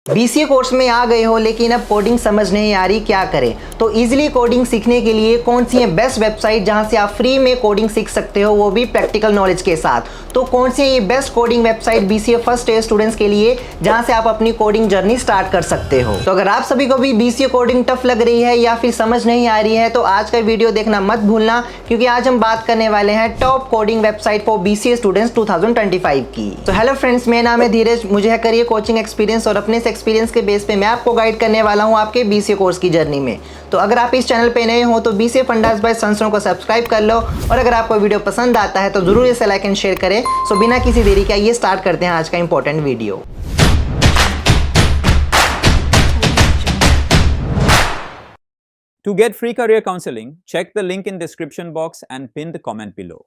BCA course में आ गए हो लेकिन अब कोडिंग समझ नहीं आ रही, क्या करें? तो इजीली कोडिंग सीखने के लिए कौन सी है बेस्ट वेबसाइट जहां से आप फ्री में कोडिंग सीख सकते हो, वो भी प्रैक्टिकल नॉलेज के साथ। तो कौन सी है ये best coding website BCA first year students के लिए जहां से आप अपनी कोडिंग जर्नी स्टार्ट कर सकते हो? तो अगर आप सभी को भी बीसीए कोडिंग टफ लग रही है या फिर समझ नहीं आ रही है तो आज का वीडियो देखना मत भूलना, क्योंकि आज हम बात करने वाले हैं top coding website for BCA students 2025 की। तो हेलो फ्रेंड्स, मेरा नाम है धीरज, मुझे है करियर कोचिंग एक्सपीरियंस और अपने एक्सपीरियंस के बेस पे मैं आपको गाइड करने वाला हूं आपके बीसीए कोर्स की जर्नी में। तो अगर आप इस चैनल पे नए हो तो बीसीए फंडास बाय संस्ट्रॉन्ग को सब्सक्राइब कर लो, और अगर आपको वीडियो पसंद आता है तो जरूर इसे लाइक एंड शेयर करें। सो बिना किसी देरी के आइए स्टार्ट करते हैं आज का important video. To get free career counseling, check the link in description box and pin the comment below.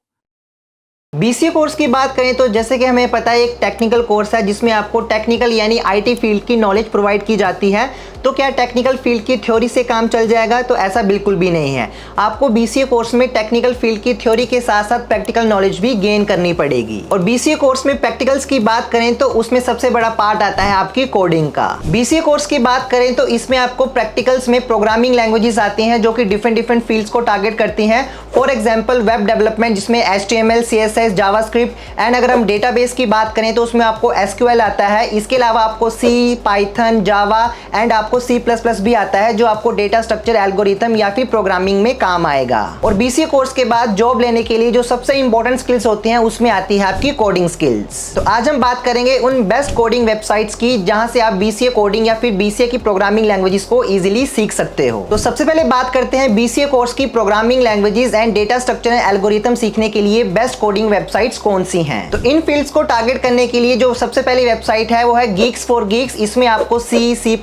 BCA course की बात करें तो जैसे कि हमें पता है एक टेक्निकल कोर्स है जिसमें आपको टेक्निकल यानी आईटी फील्ड की नॉलेज प्रोवाइड की जाती है। तो क्या टेक्निकल फील्ड की थ्योरी से काम चल जाएगा? तो ऐसा बिल्कुल भी नहीं है। आपको बीसीए कोर्स में टेक्निकल फील्ड की थ्योरी के साथ साथ प्रैक्टिकल नॉलेज भी गेन करनी पड़ेगी। और बीसीए कोर्स में प्रैक्टिकल्स की बात करें तो उसमें सबसे बड़ा पार्ट आता है आपकी कोडिंग का। बीसीए कोर्स की बात करें तो इसमें आपको प्रैक्टिकल्स में प्रोग्रामिंग लैंग्वेजेस आती हैं जो कि डिफरेंट फील्ड्स को टारगेट करती हैं। फॉर एग्जाम्पल वेब डेवलपमेंट जिसमें HTML, CSS, जावास्क्रिप्ट, एंड अगर हम डेटाबेस की बात करें तो उसमें आपको SQL आता है। इसके अलावा आपको C, पाइथन, जावा एंड आपको C++ भी आता है जो आपको डेटा स्ट्रक्चर, एल्गोरिथम या फिर प्रोग्रामिंग में काम आएगा। और बीसीए कोर्स के बाद जॉब लेने के लिए जो सबसे इंपॉर्टेंट स्किल्स होती हैं उसमें आती है आपकी कोडिंग स्किल्स। तो आज हम बात करेंगे उन बेस्ट कोडिंग वेबसाइट्स की जहां से आप बीसीए कोडिंग या फिर बीसीए की प्रोग्रामिंग लैंग्वेजेस को इजीली सीख सकते हो। तो सबसे पहले बात करते हैं बीसीए कोर्स की programming languages and data structure and algorithm सीखने के लिए बेस्ट कोडिंग वेबसाइट्स कौन सी हैं। तो इन फील्ड्स को टारगेट करने के लिए जो सबसे पहली वेबसाइट है वो है Geeks for Geeks। इसमें आपको C, C++,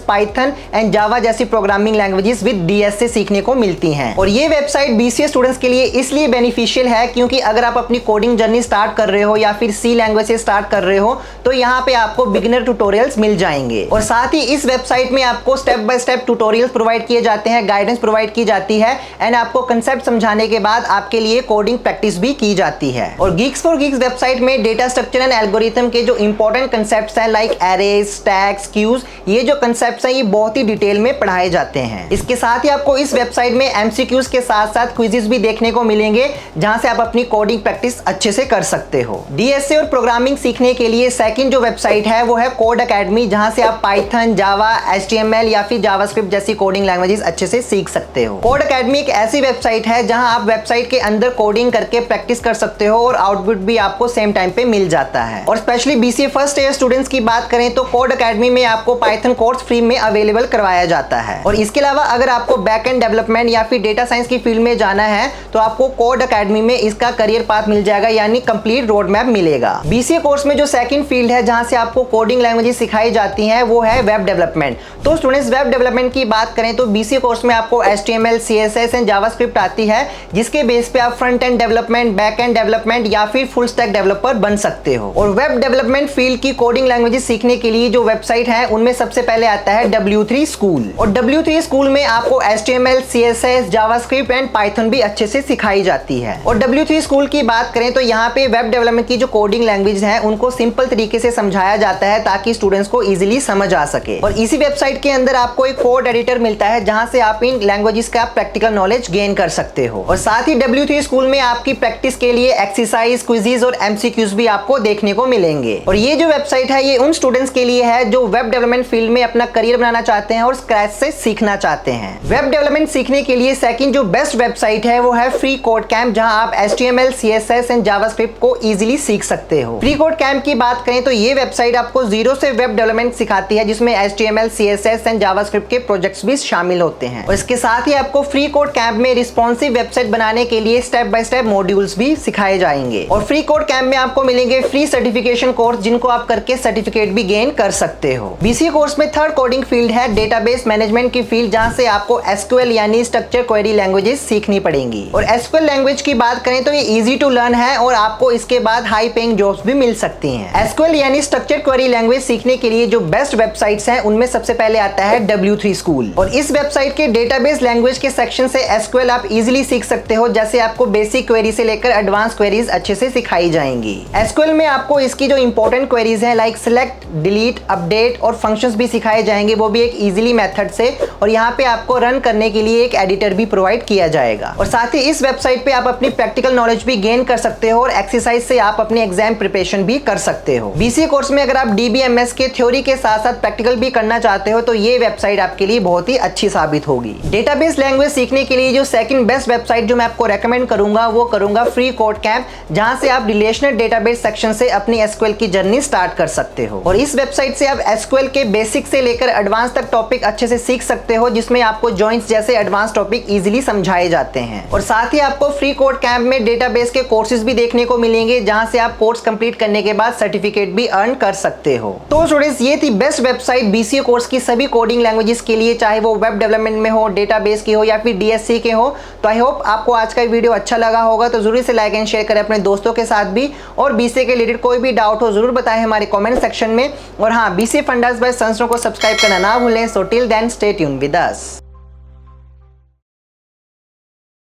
पाइथन एंड जावा जैसी प्रोग्रामिंग लैंग्वेजेस विद DS से सीखने को मिलती हैं। और ये वेबसाइट बीसीए स्टूडेंट्स के लिए इसलिए बेनिफिशियल है क्योंकि अगर आप अपनी कोडिंग जर्नी स्टार्ट कर रहे हो या फिर C लैंग्वेज से स्टार्ट कर रहे हो तो यहाँ पे आपको बिगिनर ट्यूटोरियल्स मिल जाएंगे। और साथ ही इस वेबसाइट में आपको step by step tutorials provide किए जाते हैं, गाइडेंस प्रोवाइड की जाती है एंड आपको कंसेप्ट समझाने के बाद आपके लिए कोडिंग प्रैक्टिस भी की जाती है। और Geeks for Geeks वेबसाइट में डेटा स्ट्रक्चर एंड एल्गोरिथम के जो इंपॉर्टेंट कंसेप्ट्स हैं लाइक एरेज, स्टैक्स, क्यूज, ये जो कंसेप्ट्स हैं ये बहुत ही डिटेल में पढ़ाए जाते हैं। इसके साथ ही आपको इस वेबसाइट में MCQs के साथ साथ क्विजेस भी देखने को मिलेंगे जहां से आप अपनी कोडिंग प्रैक्टिस अच्छे से कर सकते हो। DSA और प्रोग्रामिंग सीखने के लिए सेकंड जो वेबसाइट है वो है कोड अकेडमी, जहां से आप पाइथन, जावा, HTML या फिर जावास्क्रिप्ट जैसी कोडिंग लैंग्वेजेस अच्छे से सीख सकते हो। कोड अकेडमी एक ऐसी वेबसाइट है जहां आप वेबसाइट के अंदर कोडिंग करके प्रैक्टिस कर सकते हो और आउटपुट भी आपको सेम टाइम पे मिल जाता है। और specially BCA first year students की बात करें तो कोड अकेडमी में आपको पाइथन कोर्स फ्री में अवेलेबल करवाया जाता है। और इसके अलावा अगर आपको बैक एंड डेवलपमेंट या फिर डेटा साइंस की फील्ड में जाना है तो आपको कोड अकेडमी में इसका करियर पाथ मिल जाएगा, यानी कंप्लीट रोड मैप मिलेगा। बीसीए कोर्स में जो सेकंड फील्ड है जहां से आपको कोडिंग लैंग्वेजेस सिखाई जाती हैं वो है वेब डेवलपमेंट। तो स्टूडेंट्स वेब डेवलपमेंट की बात करें तो बीसीए कोर्स में आपको HTML, CSS एंड जावास्क्रिप्ट आती है, जिसके बेस पे आप front end development, back and development या फिर फुल स्टैक डेवलपर बन सकते हो। और वेब डेवलपमेंट फील्ड की कोडिंग लैंग्वेजेस सीखने के लिए जो वेबसाइट है उनमें सबसे पहले आता है W3 स्कूल। और W3 स्कूल में आपको HTML, CSS, JavaScript and Python भी अच्छे से सिखाई जाती है। और W3 स्कूल की बात करें तो यहाँ पे वेब डेवलपमेंट की जो कोडिंग लैंग्वेज है उनको सिंपल तरीके से समझाया जाता है ताकि स्टूडेंट्स को इजीली समझ आ सके। और इसी वेबसाइट के अंदर आपको एक कोड एडिटर मिलता है जहां से आप इन लैंग्वेजेस का प्रैक्टिकल नॉलेज गेन कर सकते हो। और साथ ही W3 स्कूल में आपकी प्रैक्टिस के लिए एक्सरसाइज, क्विज़ेस और MCQs भी आपको देखने को मिलेंगे। और ये जो वेबसाइट है ये उन स्टूडेंट्स के लिए है जो वेब डेवलपमेंट फील्ड में अपना करियर बनाना चाहते हैं और स्क्रैच से सीखना चाहते हैं। वेब डेवलपमेंट सीखने के लिए सेकंड जो बेस्ट वेबसाइट है वो है फ्री कोड कैंप, जहां आप HTML, CSS एंड जावास्क्रिप्ट को इजीली सीख सकते हो। फ्री कोड कैंप की बात करें तो ये वेबसाइट आपको जीरो से वेब डेवलपमेंट सिखाती है, जिसमें HTML, CSS एंड जावास्क्रिप्ट के प्रोजेक्ट्स भी शामिल होते हैं। और इसके साथ ही आपको फ्री कोड कैंप में रिस्पॉन्सिव वेबसाइट बनाने के लिए स्टेप बाय स्टेप मॉड्यूल्स भी सिखाए जाएंगे। और फ्री कोड कैंप में आपको मिलेंगे फ्री सर्टिफिकेशन कोर्स जिनको आप करके सर्टिफिकेट भी गेन कर सकते हो। बीसीए कोर्स में थर्ड कोडिंग फील्ड है डेटाबेस मैनेजमेंट की फील्ड, जहां से आपको SQL यानी स्ट्रक्चर क्वेरी लैंग्वेजेस सीखनी पड़ेंगी। और SQL लैंग्वेज की बात करें तो ये इजी टू लर्न है और आपको इसके बाद हाई पेइंग जॉब्स भी मिल सकती हैं। SQL यानी स्ट्रक्चर क्वेरी लैंग्वेज सीखने के लिए जो बेस्ट वेबसाइट्स हैं उनमें सबसे पहले आता है W3 स्कूल। और इस वेबसाइट के डेटाबेस लैंग्वेज के सेक्शन से SQL आप इजीली सीख सकते हो, जैसे आपको बेसिक क्वेरी से लेकर एडवांस क्वेरीज अच्छे से सिखाई जाएंगी। एसक्यूएल में आपको इसकी जो इंपॉर्टेंट क्वेरीज है लाइक सिलेक्ट, डिलीट, अपडेट और फंक्शंस भी सिखाए जाएंगे, वो भी एक इजीली मेथड से। और यहाँ पे आपको रन करने के लिए एक एडिटर भी प्रोवाइड किया जाएगा। और साथ ही इस वेबसाइट पे आप अपनी प्रैक्टिकल नॉलेज भी गेन कर सकते हो और एक्सरसाइज से आप अपने एग्जाम प्रिपरेशन भी कर सकते हो। बीसीए कोर्स में अगर आप डीबीएमएस के थ्योरी के साथ साथ प्रैक्टिकल भी करना चाहते हो तो ये वेबसाइट आपके लिए बहुत ही अच्छी साबित होगी। डेटाबेस लैंग्वेज सीखने के लिए जो सेकंड बेस्ट वेबसाइट जो मैं आपको रेकमेंड करूंगा वो करूंगा फ्री कोड कैंप, जहां से आप रिलेशनल डेटाबेस सेक्शन से अपनी एसक्यूएल की जर्नी स्टार्ट कर सकते हो। और इस वेबसाइट से आप एसक्यूएल के बेसिक से लेकर एडवांस तक टॉपिक अच्छे से सीख सकते हो, जिसमें आपको जॉइंट्स जैसे एडवांस टॉपिक इजीली समझाए जाते हैं। और साथ ही आपको फ्री कोड कैंप में डेटाबेस के कोर्सेज भी देखने को मिलेंगे, जहां से आप कोर्स कंप्लीट करने के बाद सर्टिफिकेट भी अर्न कर सकते हो। तो स्टूडेंट्स, ये थी बेस्ट वेबसाइट बीसीए कोर्स की सभी कोडिंग लैंग्वेजेस के लिए, चाहे वो वेब डेवलपमेंट में हो, डेटाबेस की हो या फिर डीएससी के हो। तो आई होप आपको आज का वीडियो अच्छा लगा होगा, तो जरूर से लाइक एंड शेयर करें अपने दोस्तों के साथ भी। और बीसीए के रिलेटेड कोई भी डाउट हो जरूर बताएं हमारे कमेंट सेक्शन में। और हाँ, बीसीए फंडास बाय संस्ट्रॉम को सब्सक्राइब करना ना भूलें। So till then stay tuned with us.